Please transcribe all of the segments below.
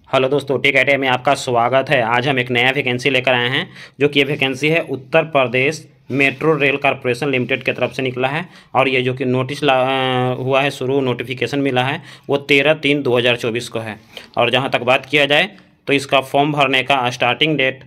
Hello दोस्तों, take IT में आपका स्वागत है। आज हम एक नया वैकेंसी लेकर आए हैं, जो कि ये वैकेंसी है Uttar Pradesh metro rail corporation limited की तरफ से निकला है। और ये जो कि नोटिस हुआ है, शुरू नोटिफिकेशन मिला है वो 13/3/2024 को है। और जहां तक बात किया जाए तो इसका फॉर्म भरने का स्टार्टिंग डेट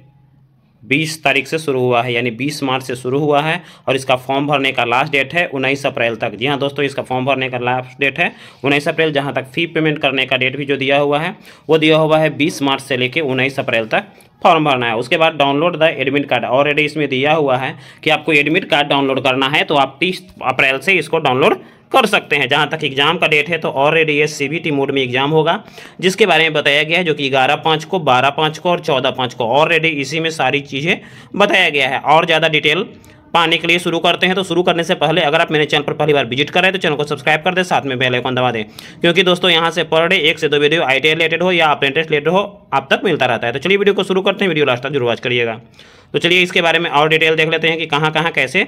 20 तारीख से शुरू हुआ है, यानी 20 मार्च से शुरू हुआ है। और इसका फॉर्म भरने का लास्ट डेट है 19 अप्रैल तक। जी हाँ दोस्तों, इसका फॉर्म भरने का लास्ट डेट है 19 अप्रैल। जहाँ तक फ़ी पेमेंट करने का डेट भी जो दिया हुआ है वो दिया हुआ है 20 मार्च से लेकर 19 अप्रैल तक फॉर्म भरना है। उसके बाद download the admit card, already इसमें दिया हुआ है कि आपको एडमिट कार्ड डाउनलोड करना है, तो आप 30 अप्रैल से इसको डाउनलोड कर सकते हैं। जहाँ तक एग्जाम का डेट है तो ऑलरेडी ये सीबीटी मोड में एग्जाम होगा, जिसके बारे में बताया गया है, जो कि 11/5 को, 12/5 को और 14/5 को। ऑलरेडी इसी में सारी चीज़ें बताया गया है। और ज़्यादा डिटेल पाने के लिए शुरू करते हैं। तो शुरू करने से पहले अगर आप मेरे चैनल पर पहली बार विजिट कर रहे हैं तो चैनल को सब्सक्राइब कर दें, साथ में बेल आइकन दबा दें, क्योंकि दोस्तों यहाँ से पर डे 1 से 2 वीडियो आईटीआई रिलेटेड हो या अप्रेंटिस रिलेटेड हो आप तक मिलता रहता है। तो चलिए वीडियो को शुरू करते हैं, वीडियो लास्ट तक जरूर वॉच करिएगा। तो चलिए इसके बारे में और डिटेल देख लेते हैं कि कहाँ कहाँ कैसे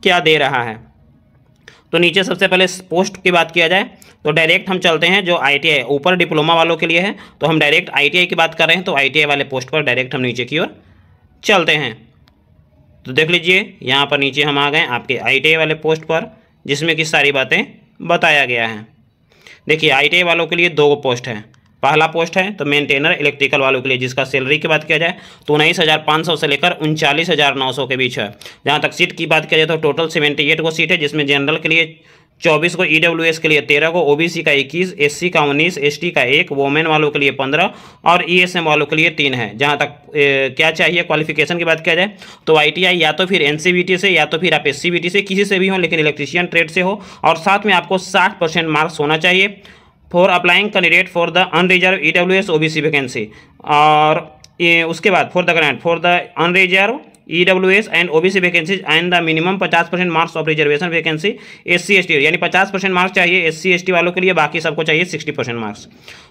क्या दे रहा है। तो नीचे सबसे पहले पोस्ट की बात किया जाए तो डायरेक्ट हम चलते हैं, जो आईटीआई ऊपर डिप्लोमा वालों के लिए है, तो हम डायरेक्ट आईटीआई की बात कर रहे हैं। तो आईटीआई वाले पोस्ट पर डायरेक्ट हम नीचे की ओर चलते हैं। तो देख लीजिए यहाँ पर नीचे हम आ गए आपके आईटीआई वाले पोस्ट पर, जिसमें कि सारी बातें बताया गया है। देखिए आईटीआई वालों के लिए 2 पोस्ट हैं। पहला पोस्ट है तो मेंटेनर इलेक्ट्रिकल वालों के लिए, जिसका सैलरी की बात किया जाए तो 19,500 से लेकर 39,900 के बीच है। जहाँ तक सीट की बात किया जाए तो टोटल 78 को सीट है, जिसमें जनरल के लिए 24 को, ईडब्ल्यूएस के लिए 13 को, ओबीसी का 21, एससी का 19, एसटी का 1, वोमेन वालों के लिए 15 और ईएसएम वालों के लिए 3 है। जहाँ तक क्या चाहिए क्वालिफिकेशन की बात किया जाए तो आईटीआई या तो फिर एनसीवीटी से या तो फिर आप एससीवीटी से, किसी से भी हो, लेकिन इलेक्ट्रीशियन ट्रेड से हो, और साथ में आपको 60% मार्क्स होना चाहिए for applying candidate for the unreserved EWS OBC vacancy. और उसके बाद for the grant for the unreserved EWS and OBC vacancies and the minimum 50% marks of reservation vacancy SC ST, यानी 50% मार्क्स चाहिए एससी एसटी वालों के लिए, बाकी सबको चाहिए 60% मार्क्स।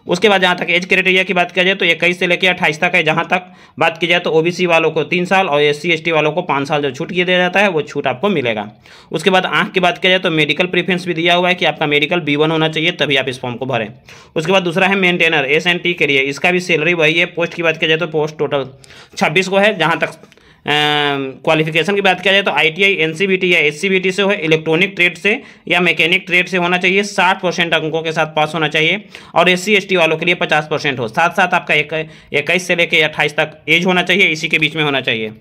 उसके बाद जहाँ तक एज क्राइटेरिया की बात किया जाए तो 21 से लेकर 28 तक है। जहाँ तक बात की जाए तो ओबीसी वालों को 3 साल और एससी एसटी वालों को 5 साल जो छूट किया दिया जाता है वो छूट आपको मिलेगा। उसके बाद आँख की बात किया जाए तो मेडिकल प्रीफरेंस भी दिया हुआ है कि आपका मेडिकल B1 होना चाहिए, तभी आप इस फॉर्म को भरें। उसके बाद दूसरा है मेंटेनर SNT के लिए, इसका भी सैलरी वही है। पोस्ट की बात किया जाए तो पोस्ट टोटल 26 को है। जहाँ तक क्वालिफिकेशन की बात किया जाए तो आईटीआई एनसीबीटी या एससीबीटी से हो, इलेक्ट्रॉनिक ट्रेड से या मैकेनिक ट्रेड से होना चाहिए, 60% अंकों के साथ पास होना चाहिए, और एससी एसटी वालों के लिए 50% हो। साथ साथ आपका 21 से लेकर 28 तक एज होना चाहिए, इसी के बीच में होना चाहिए।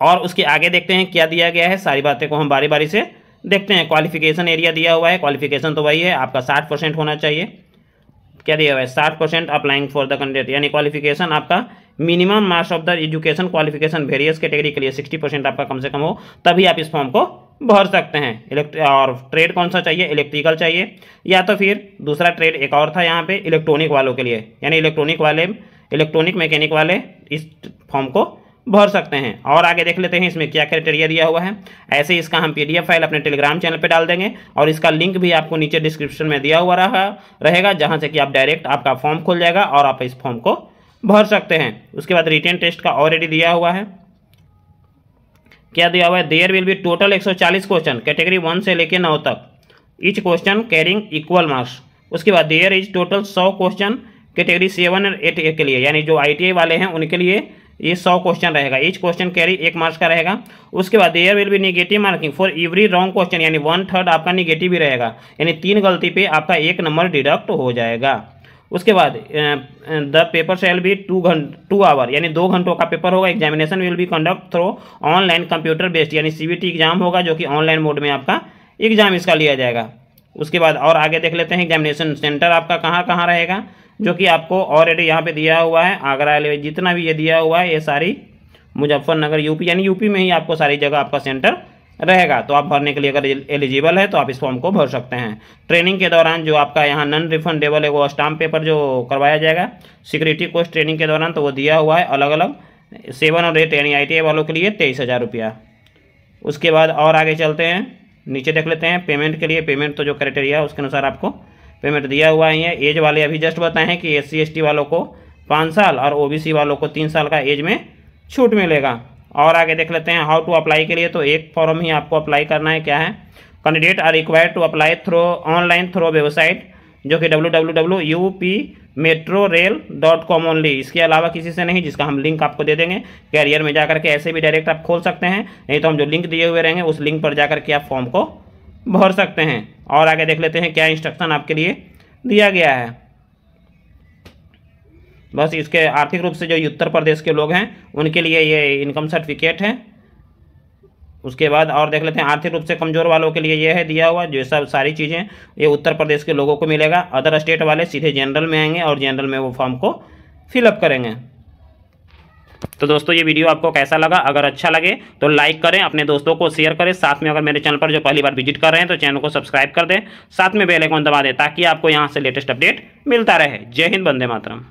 और उसके आगे देखते हैं क्या दिया गया है, सारी बातें को हम बारी बारी से देखते हैं। क्वालिफिकेशन एरिया दिया हुआ है, क्वालिफिकेशन तो वही है, आपका 60% होना चाहिए। क्या दिया हुआ है 60% अप्लाइंग फॉर द कैंडिडेट, यानी क्वालिफिकेशन आपका minimum marks of the education qualification various category के लिए 60% आपका कम से कम हो, तभी आप इस फॉर्म को भर सकते हैं। और ट्रेड कौन सा चाहिए, इलेक्ट्रिकल चाहिए, या तो फिर दूसरा ट्रेड एक और था यहाँ पे इलेक्ट्रॉनिक वालों के लिए, यानी इलेक्ट्रॉनिक मैकेनिक वाले इस फॉर्म को भर सकते हैं। और आगे देख लेते हैं इसमें क्या क्राइटेरिया दिया हुआ है। ऐसे इसका हम पीडीएफ फाइल अपने टेलीग्राम चैनल पे डाल देंगे, और इसका लिंक भी आपको नीचे डिस्क्रिप्शन में दिया हुआ रहेगा, जहां से कि आप डायरेक्ट आपका फॉर्म खुल जाएगा और आप इस फॉर्म को भर सकते हैं। उसके बाद रिटेन टेस्ट का ऑलरेडी दिया हुआ है। क्या दिया हुआ है, there will be total 140 question category 1 से लेकर 9 तक, each question carrying equal marks. उसके बाद there is total 100 question category 7 और 8 के लिए, यानी जो आईटीआई वाले हैं उनके लिए ये 100 क्वेश्चन रहेगा, ईच क्वेश्चन कैरी 1 मार्क्स का रहेगा। उसके बाद there will be negative marking for every wrong question, यानी 1/3 आपका नेगेटिव भी रहेगा, यानी 3 गलती पे आपका 1 नंबर डिडक्ट हो जाएगा। उसके बाद the paper shall be 2 hour, यानी 2 घंटों का पेपर होगा। Examination will be conduct through online computer based, यानी सीबीटी एग्जाम होगा, जो कि ऑनलाइन मोड में आपका एग्जाम इसका लिया जाएगा। उसके बाद और आगे देख लेते हैं एग्जामिनेशन सेंटर आपका कहाँ कहाँ रहेगा, जो कि आपको ऑलरेडी यहाँ पे दिया हुआ है। आगरा जितना भी ये दिया हुआ है ये सारी मुजफ्फरनगर यूपी, यानी यूपी में ही आपको सारी जगह आपका सेंटर रहेगा। तो आप भरने के लिए अगर एलिजिबल है तो आप इस फॉर्म को भर सकते हैं। ट्रेनिंग के दौरान जो आपका यहाँ नॉन रिफंडेबल है वो स्टाम्प पेपर जो करवाया जाएगा सिक्योरिटी कोर्स ट्रेनिंग के दौरान, तो वो दिया हुआ है अलग अलग 7 और 8, यानी आईटीआई वालों के लिए 23,000 रुपया। उसके बाद और आगे चलते हैं, नीचे देख लेते हैं पेमेंट के लिए। पेमेंट तो जो क्राइटेरिया है उसके अनुसार आपको पेमेंट दिया हुआ है। एज वाले अभी जस्ट बताए हैं कि एससी एसटी वालों को 5 साल और ओबीसी वालों को 3 साल का एज में छूट मिलेगा। और आगे देख लेते हैं हाउ टू अप्लाई के लिए, तो एक फॉर्म ही आपको अप्लाई करना है। क्या है, candidate are required to apply through online through website जो कि www.up metrorail.com ओनली, इसके अलावा किसी से नहीं, जिसका हम लिंक आपको दे देंगे। कैरियर में जाकर के ऐसे भी डायरेक्ट आप खोल सकते हैं, नहीं तो हम जो लिंक दिए हुए रहेंगे उस लिंक पर जाकर के आप फॉर्म को भर सकते हैं। और आगे देख लेते हैं क्या इंस्ट्रक्शन आपके लिए दिया गया है। बस इसके आर्थिक रूप से जो उत्तर प्रदेश के लोग हैं उनके लिए ये इनकम सर्टिफिकेट है। उसके बाद और देख लेते हैं आर्थिक रूप से कमज़ोर वालों के लिए ये है दिया हुआ, जो सब सारी चीज़ें ये उत्तर प्रदेश के लोगों को मिलेगा। अदर स्टेट वाले सीधे जनरल में आएंगे और जनरल में वो फॉर्म को फिलअप करेंगे। तो दोस्तों ये वीडियो आपको कैसा लगा? अगर अच्छा लगे तो लाइक करें, अपने दोस्तों को शेयर करें। साथ में अगर मेरे चैनल पर जो पहली बार विजिट कर रहे हैं तो चैनल को सब्सक्राइब कर दें, साथ में बेल आइकन दबा दें ताकि आपको यहाँ से लेटेस्ट अपडेट मिलता रहे। जय हिंद, वंदे मातरम।